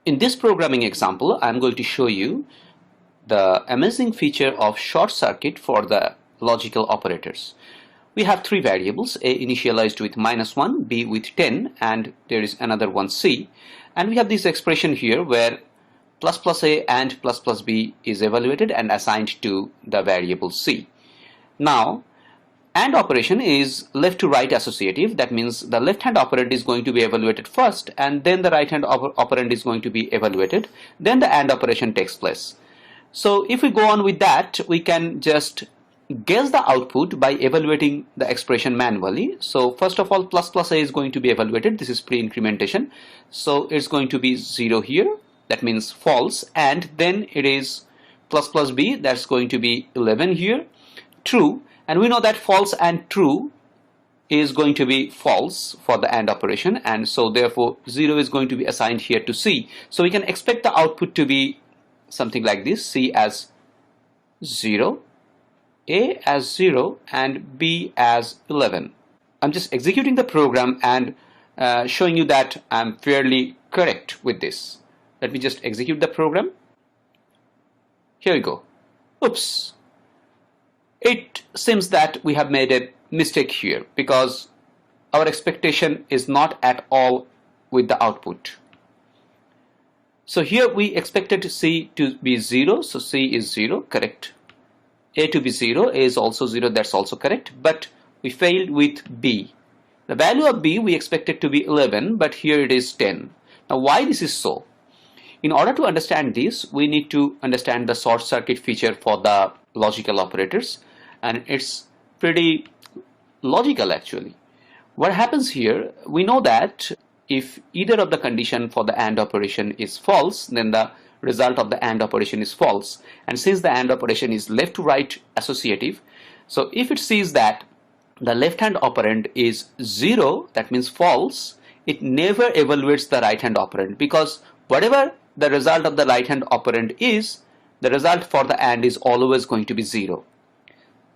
In this programming example, I'm going to show you the amazing feature of short circuit for the logical operators. We have three variables, a initialized with -1, b with 10, and there is another one, c. And we have this expression here where ++a and ++b is evaluated and assigned to the variable c. Now, AND operation is left to right associative. That means the left hand operand is going to be evaluated first, and then the right hand operand is going to be evaluated. Then the AND operation takes place. So if we go on with that, we can just guess the output by evaluating the expression manually. So first of all, ++a is going to be evaluated. This is pre-incrementation. So it's going to be 0 here. That means false. And then it is ++b. That's going to be 11 here. True. And we know that false and true is going to be false for the AND operation, and so therefore 0 is going to be assigned here to C. So we can expect the output to be something like this: C as 0, A as 0, and B as 11. I'm just executing the program and showing you that I'm fairly correct with this. Let me just execute the program. Here we go. Oops. It seems that we have made a mistake here because our expectation is not at all with the output. So here we expected C to be 0, so C is 0, correct. A to be 0, A is also 0, that's also correct, but we failed with B. The value of B we expected to be 11, but here it is 10. Now why this is so? In order to understand this, we need to understand the short circuit feature for the logical operators. And it's pretty logical actually. What happens here, we know that if either of the condition for the AND operation is false, then the result of the AND operation is false. And since the AND operation is left to right associative, so if it sees that the left hand operand is 0, that means false, it never evaluates the right hand operand, because whatever the result of the right hand operand is, the result for the AND is always going to be 0.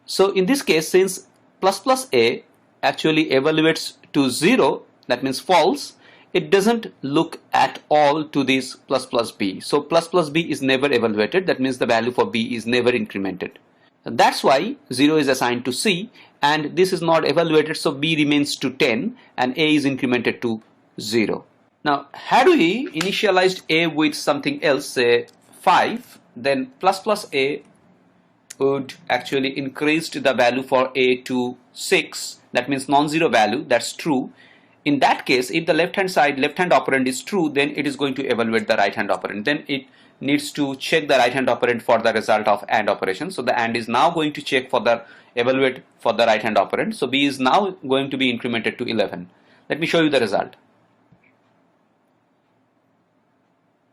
So in this case, since ++a actually evaluates to 0, that means false, it doesn't look at all to this ++b. So ++b is never evaluated. That means the value for b is never incremented. That's why 0 is assigned to c, and this is not evaluated, so b remains to 10 and a is incremented to 0. Now had we initialized a with something else, say 5, then ++a would actually increase the value for a to 6. That means non-zero value, that's true. In that case, if the left hand operand is true, then it is going to evaluate the right hand operand. Then it needs to check the right hand operand for the result of AND operation. So the AND is now going to check for the evaluate for the right hand operand. So B is now going to be incremented to 11. Let me show you the result.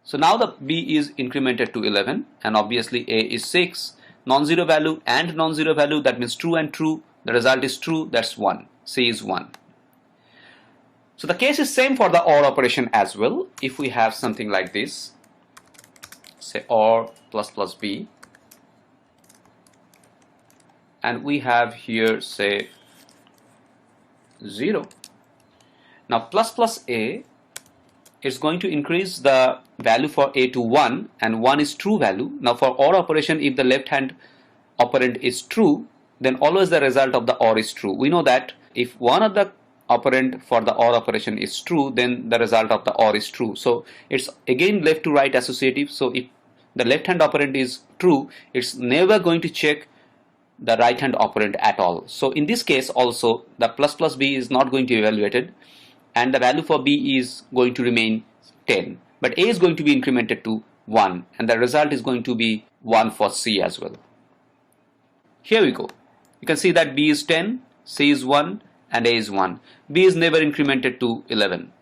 So now the B is incremented to 11, and obviously A is 6. Non-zero value and non-zero value, that means true and true. The result is true, that's 1. C is 1. So the case is same for the OR operation as well. If we have something like this, say OR ++b, and we have here say 0. Now ++a is going to increase the value for a to 1, and 1 is true value. Now for OR operation, if the left hand operand is true, then always the result of the OR is true. We know that if one of the operand for the OR operation is true, then the result of the OR is true. So it's again left to right associative. So if the left hand operand is true, it's never going to check the right hand operand at all. So in this case also, the ++b is not going to be evaluated, and the value for b is going to remain 10, but a is going to be incremented to 1, and the result is going to be 1 for c as well. Here we go. You can see that b is 10, c is 1, and a is 1. b is never incremented to 11.